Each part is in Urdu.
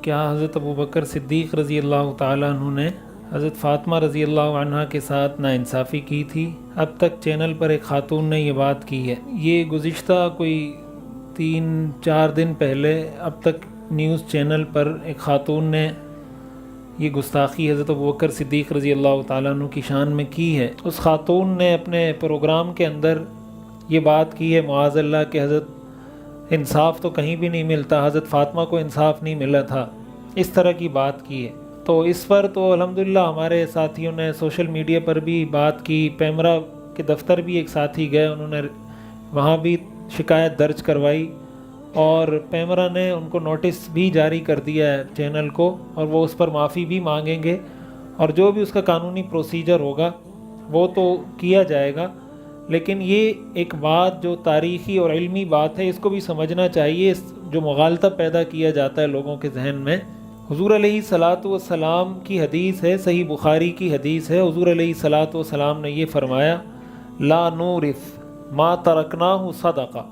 کیا حضرت ابوبکر صدیق رضی اللہ تعالیٰ عنہ نے حضرت فاطمہ رضی اللہ عنہا کے ساتھ ناانصافی کی تھی؟ اب تک چینل پر ایک خاتون نے یہ بات کی ہے۔ یہ گزشتہ کوئی 3-4 دن پہلے اب تک نیوز چینل پر ایک خاتون نے یہ گستاخی حضرت ابوبکر صدیق رضی اللہ تعالیٰ عنہ کی شان میں کی ہے۔ اس خاتون نے اپنے پروگرام کے اندر یہ بات کی ہے معاذ اللہ کہ حضرت انصاف تو کہیں بھی نہیں ملتا، حضرت فاطمہ کو انصاف نہیں ملا تھا، اس طرح کی بات کی ہے۔ تو اس پر تو الحمدللہ ہمارے ساتھیوں نے سوشل میڈیا پر بھی بات کی، پیمرا کے دفتر بھی ایک ساتھی گئے، انہوں نے وہاں بھی شکایت درج کروائی اور پیمرا نے ان کو نوٹس بھی جاری کر دیا ہے چینل کو، اور وہ اس پر معافی بھی مانگیں گے اور جو بھی اس کا قانونی پروسیجر ہوگا وہ تو کیا جائے گا۔ لیکن یہ ایک بات جو تاریخی اور علمی بات ہے، اس کو بھی سمجھنا چاہیے۔ جو مغالطہ پیدا کیا جاتا ہے لوگوں کے ذہن میں، حضور علیہ الصلاۃ والسلام کی حدیث ہے، صحیح بخاری کی حدیث ہے، حضور علیہ الصلاۃ والسلام نے یہ فرمایا لا نورث ما ترکناہ صدقہ،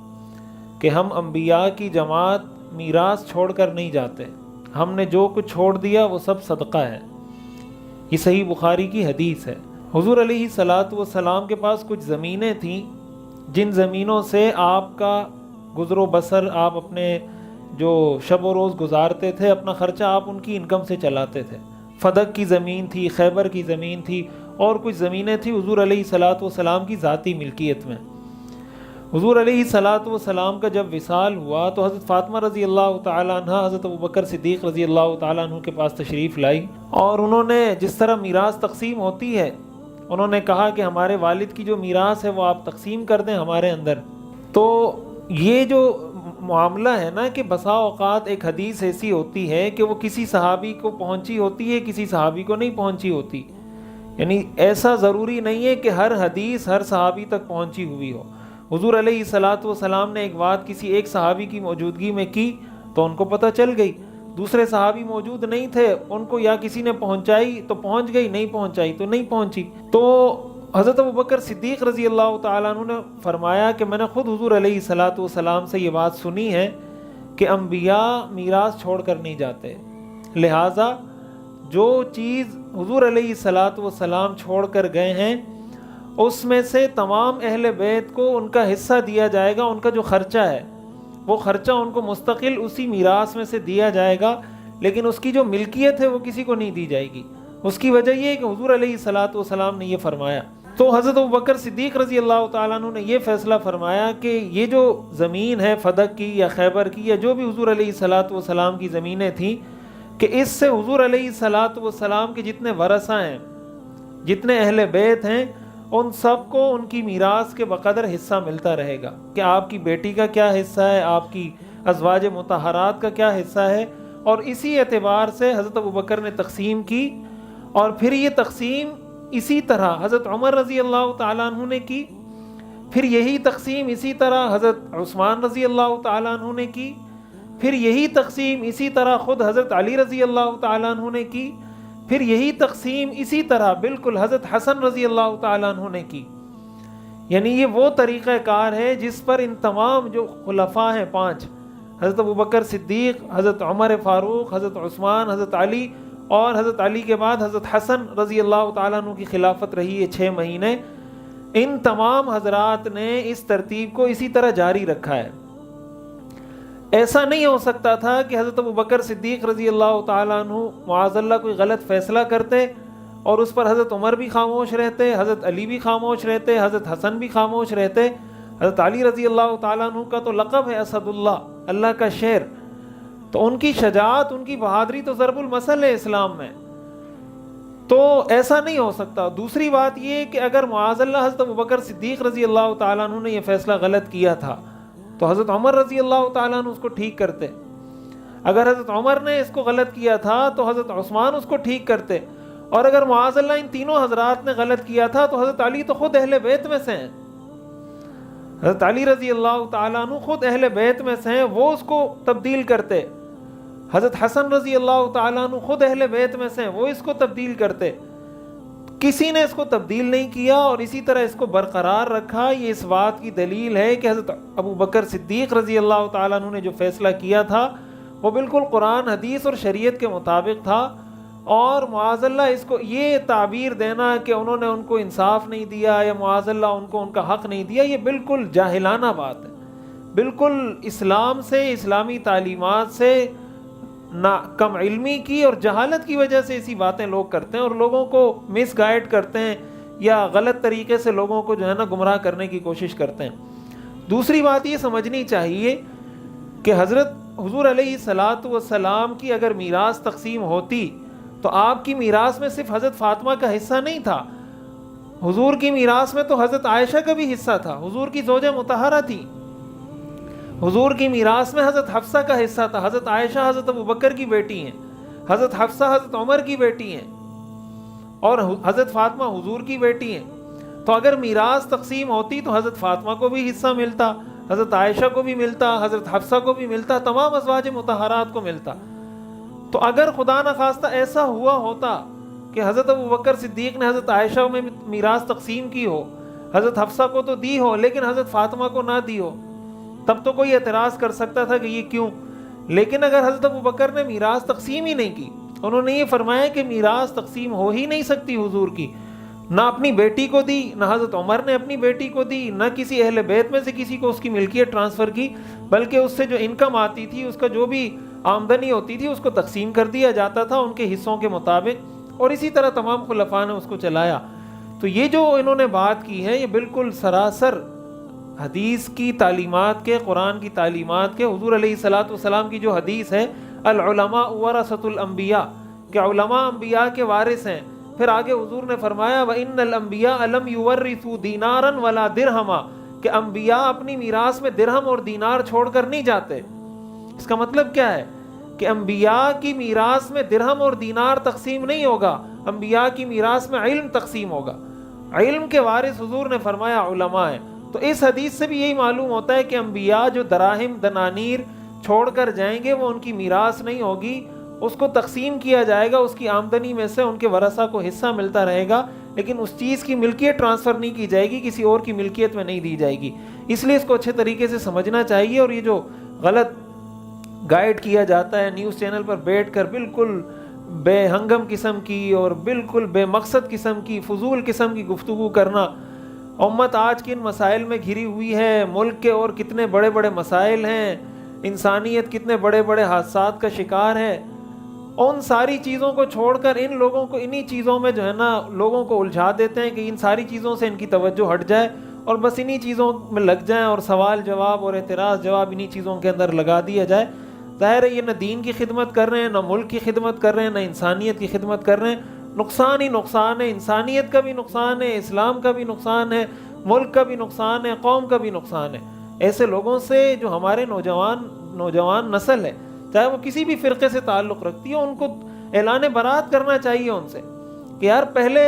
کہ ہم انبیاء کی جماعت میراث چھوڑ کر نہیں جاتے، ہم نے جو کچھ چھوڑ دیا وہ سب صدقہ ہے۔ یہ صحیح بخاری کی حدیث ہے۔ حضور علیہ الصلاۃ والسلام کے پاس کچھ زمینیں تھیں جن زمینوں سے آپ کا گزر و بسر، آپ اپنے جو شب و روز گزارتے تھے، اپنا خرچہ آپ ان کی انکم سے چلاتے تھے۔ فدق کی زمین تھی، خیبر کی زمین تھی، اور کچھ زمینیں تھیں حضور علیہ الصلاۃ والسلام کی ذاتی ملکیت میں۔ حضور علیہ الصلاۃ والسلام کا جب وصال ہوا تو حضرت فاطمہ رضی اللہ تعالیٰ عنہ حضرت ابوبکر صدیق رضی اللہ تعالیٰ عنہ کے پاس تشریف لائی، اور انہوں نے جس طرح میراث تقسیم ہوتی ہے، انہوں نے کہا کہ ہمارے والد کی جو میراث ہے وہ آپ تقسیم کر دیں ہمارے اندر۔ تو یہ جو معاملہ ہے نا کہ بسا اوقات ایک حدیث ایسی ہوتی ہے کہ وہ کسی صحابی کو پہنچی ہوتی ہے، کسی صحابی کو نہیں پہنچی ہوتی، یعنی ایسا ضروری نہیں ہے کہ ہر حدیث ہر صحابی تک پہنچی ہوئی ہو۔ حضور علیہ الصلاۃ والسلام نے ایک بات کسی ایک صحابی کی موجودگی میں کی تو ان کو پتہ چل گئی، دوسرے صحابی موجود نہیں تھے، ان کو یا کسی نے پہنچائی تو پہنچ گئی، نہیں پہنچائی تو نہیں پہنچی۔ تو حضرت ابوبکر صدیق رضی اللہ تعالیٰ عنہ نے فرمایا کہ میں نے خود حضور علیہ الصلاۃ والسلام سے یہ بات سنی ہے کہ انبیاء میراث چھوڑ کر نہیں جاتے، لہٰذا جو چیز حضور علیہ الصلاۃ والسلام چھوڑ کر گئے ہیں اس میں سے تمام اہل بیت کو ان کا حصہ دیا جائے گا، ان کا جو خرچہ ہے وہ خرچہ ان کو مستقل اسی میراث میں سے دیا جائے گا، لیکن اس کی جو ملکیت ہے وہ کسی کو نہیں دی جائے گی۔ اس کی وجہ یہ ہے کہ حضور علیہ الصلاۃ والسلام نے یہ فرمایا۔ تو حضرت ابوبکر صدیق رضی اللہ تعالیٰ عنہ نے یہ فیصلہ فرمایا کہ یہ جو زمین ہے فدق کی یا خیبر کی یا جو بھی حضور علیہ الصلاۃ والسلام کی زمینیں تھیں، کہ اس سے حضور علیہ الصلاۃ والسلام کے جتنے ورثہ ہیں، جتنے اہل بیت ہیں، ان سب کو ان کی میراث کے بقدر حصہ ملتا رہے گا، کہ آپ کی بیٹی کا کیا حصہ ہے، آپ کی ازواج مطہرات کا کیا حصہ ہے۔ اور اسی اعتبار سے حضرت ابوبکر نے تقسیم کی، اور پھر یہ تقسیم اسی طرح حضرت عمر رضی اللہ تعالیٰ عنہ نے کی، پھر یہی تقسیم اسی طرح حضرت عثمان رضی اللہ تعالیٰ عنہ نے کی، پھر یہی تقسیم اسی طرح خود حضرت علی رضی اللہ تعالیٰ عنہ نے کی، پھر یہی تقسیم اسی طرح بالکل حضرت حسن رضی اللہ تعالیٰ عنہ نے کی۔ یعنی یہ وہ طریقہ کار ہے جس پر ان تمام جو خلفاء ہیں 5، حضرت ابوبکر صدیق، حضرت عمر فاروق، حضرت عثمان، حضرت علی، اور حضرت علی کے بعد حضرت حسن رضی اللہ تعالیٰ عنہ کی خلافت رہی ہے 6 مہینے، ان تمام حضرات نے اس ترتیب کو اسی طرح جاری رکھا ہے۔ ایسا نہیں ہو سکتا تھا کہ حضرت ابوبکر صدیق رضی اللہ تعالیٰ عنہ معاذ اللہ کوئی غلط فیصلہ کرتے اور اس پر حضرت عمر بھی خاموش رہتے، حضرت علی بھی خاموش رہتے، حضرت حسن بھی خاموش رہتے۔ حضرت علی رضی اللہ تعالیٰ عنہ کا تو لقب ہے اسد اللہ، اللہ کا شیر، تو ان کی شجاعت، ان کی بہادری تو ضرب المثل ہے اسلام میں، تو ایسا نہیں ہو سکتا۔ دوسری بات یہ کہ اگر معاذ اللہ حضرت ابوبکر صدیق رضی اللہ تعالیٰ عنہ نے یہ فیصلہ غلط کیا تھا تو حضرت عمر رضی اللہ تعالیٰ عنہ اس کو ٹھیک کرتے، اگر حضرت عمر نے اس کو غلط کیا تھا تو حضرت عثمان اس کو ٹھیک کرتے، اور اگر معاذ اللہ ان تینوں حضرات نے غلط کیا تھا تو حضرت علی تو خود اہل بیت میں سے ہیں، حضرت علی رضی اللہ تعالیٰ عنہ خود اہل بیت میں سے ہیں، وہ اس کو تبدیل کرتے، حضرت حسن رضی اللہ تعالیٰ عنہ خود اہل بیت میں سے ہیں، وہ اس کو تبدیل کرتے، کسی نے اس کو تبدیل نہیں کیا اور اسی طرح اس کو برقرار رکھا۔ یہ اس بات کی دلیل ہے کہ حضرت ابوبکر صدیق رضی اللہ تعالیٰ عنہ نے جو فیصلہ کیا تھا وہ بالکل قرآن حدیث اور شریعت کے مطابق تھا. اور معاذ اللہ اس کو یہ تعبیر دینا کہ انہوں نے ان کو انصاف نہیں دیا یا معاذ اللہ ان کو ان کا حق نہیں دیا، یہ بالکل جاہلانہ بات ہے. بالکل اسلام سے، اسلامی تعلیمات سے کم علمی کی اور جہالت کی وجہ سے ایسی باتیں لوگ کرتے ہیں اور لوگوں کو مس گائیڈ کرتے ہیں یا غلط طریقے سے لوگوں کو جو ہے نا گمراہ کرنے کی کوشش کرتے ہیں. دوسری بات یہ سمجھنی چاہیے کہ حضرت حضور علیہ الصلاۃ والسلام کی اگر میراث تقسیم ہوتی تو آپ کی میراث میں صرف حضرت فاطمہ کا حصہ نہیں تھا، حضور کی میراث میں تو حضرت عائشہ کا بھی حصہ تھا، حضور کی زوجہ مطہرہ تھی. حضور کی میراث میں حضرت حفصہ کا حصہ تھا. حضرت عائشہ حضرت ابوبکر کی بیٹی ہیں، حضرت حفصہ حضرت عمر کی بیٹی ہیں اور حضرت فاطمہ حضور کی بیٹی ہیں. تو اگر میراث تقسیم ہوتی تو حضرت فاطمہ کو بھی حصہ ملتا، حضرت عائشہ کو بھی ملتا، حضرت حفصہ کو بھی ملتا، تمام ازواج مطہرات کو ملتا. تو اگر خدا نخواستہ ایسا ہوا ہوتا کہ حضرت ابوبکر صدیق نے حضرت عائشہ میں میراث تقسیم کی ہو، حضرت حفصہ کو تو دی ہو لیکن حضرت فاطمہ کو نہ دی ہو، تب تو کوئی اعتراض کر سکتا تھا کہ یہ کیوں. لیکن اگر حضرت ابوبکر نے میراث تقسیم ہی نہیں کی، انہوں نے یہ فرمایا کہ میراث تقسیم ہو ہی نہیں سکتی حضور کی، نہ اپنی بیٹی کو دی، نہ حضرت عمر نے اپنی بیٹی کو دی، نہ کسی اہل بیت میں سے کسی کو اس کی ملکیت ٹرانسفر کی، بلکہ اس سے جو انکم آتی تھی، اس کا جو بھی آمدنی ہوتی تھی، اس کو تقسیم کر دیا جاتا تھا ان کے حصوں کے مطابق، اور اسی طرح تمام خلفاء نے اس کو چلایا. تو یہ جو انہوں نے بات کی ہے یہ بالکل سراسر حدیث کی تعلیمات کے، قرآن کی تعلیمات کے، حضور علیہ الصلاۃ والسلام کی جو حدیث ہے العلماء ورثۃ الانبیاء کہ علماء انبیاء کے وارث ہیں. پھر آگے حضور نے فرمایا وَإِنَّ الْأَنْبِيَاءَ لَمْ يُوَرِّثُوا دِينَارًا وَلَا دِرْهَمًا کہ انبیاء اپنی میراث میں درہم اور دینار چھوڑ کر نہیں جاتے. اس کا مطلب کیا ہے کہ انبیاء کی میراث میں درہم اور دینار تقسیم نہیں ہوگا، انبیاء کی میراث میں علم تقسیم ہوگا. علم کے وارث حضور نے فرمایا علماء ہیں. تو اس حدیث سے بھی یہی معلوم ہوتا ہے کہ انبیاء جو دراہم دنانیر چھوڑ کر جائیں گے وہ ان کی میراث نہیں ہوگی، اس کو تقسیم کیا جائے گا، اس کی آمدنی میں سے ان کے ورثہ کو حصہ ملتا رہے گا، لیکن اس چیز کی ملکیت ٹرانسفر نہیں کی جائے گی، کسی اور کی ملکیت میں نہیں دی جائے گی. اس لیے اس کو اچھے طریقے سے سمجھنا چاہیے. اور یہ جو غلط گائیڈ کیا جاتا ہے نیوز چینل پر بیٹھ کر بالکل بے ہنگم قسم کی اور بالکل بے مقصد قسم کی فضول قسم کی گفتگو کرنا، امت آج کن مسائل میں گھری ہوئی ہے، ملک کے اور کتنے بڑے بڑے مسائل ہیں، انسانیت کتنے بڑے بڑے حادثات کا شکار ہے، ان ساری چیزوں کو چھوڑ کر ان لوگوں کو انہی چیزوں میں جو ہے نا لوگوں کو الجھا دیتے ہیں کہ ان ساری چیزوں سے ان کی توجہ ہٹ جائے اور بس انہی چیزوں میں لگ جائیں اور سوال جواب اور اعتراض جواب انہی چیزوں کے اندر لگا دیا جائے. ظاہر ہے یہ نہ دین کی خدمت کر رہے ہیں، نہ ملک کی خدمت کر رہے ہیں، نہ انسانیت کی خدمت کر رہے ہیں. نقصان ہی نقصان ہے، انسانیت کا بھی نقصان ہے، اسلام کا بھی نقصان ہے، ملک کا بھی نقصان ہے، قوم کا بھی نقصان ہے. ایسے لوگوں سے جو ہمارے نوجوان نسل ہے، چاہے وہ کسی بھی فرقے سے تعلق رکھتی ہے، ان کو اعلان برات کرنا چاہیے ان سے کہ یار پہلے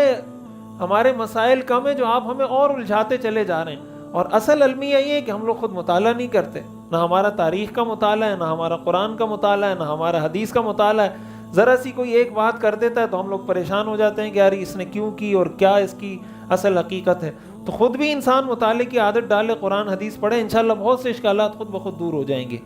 ہمارے مسائل کم ہیں جو آپ ہمیں اور الجھاتے چلے جا رہے ہیں. اور اصل المیہ یہ ہے کہ ہم لوگ خود مطالعہ نہیں کرتے، نہ ہمارا تاریخ کا مطالعہ ہے، نہ ہمارا قرآن کا مطالعہ ہے، نہ ہمارا حدیث کا مطالعہ ہے. ذرا سی کوئی ایک بات کر دیتا ہے تو ہم لوگ پریشان ہو جاتے ہیں کہ یار اس نے کیوں کی اور کیا اس کی اصل حقیقت ہے. تو خود بھی انسان مطالعے کی عادت ڈالے، قرآن حدیث پڑھے، انشاءاللہ بہت سے اشکالات خود بخود دور ہو جائیں گے.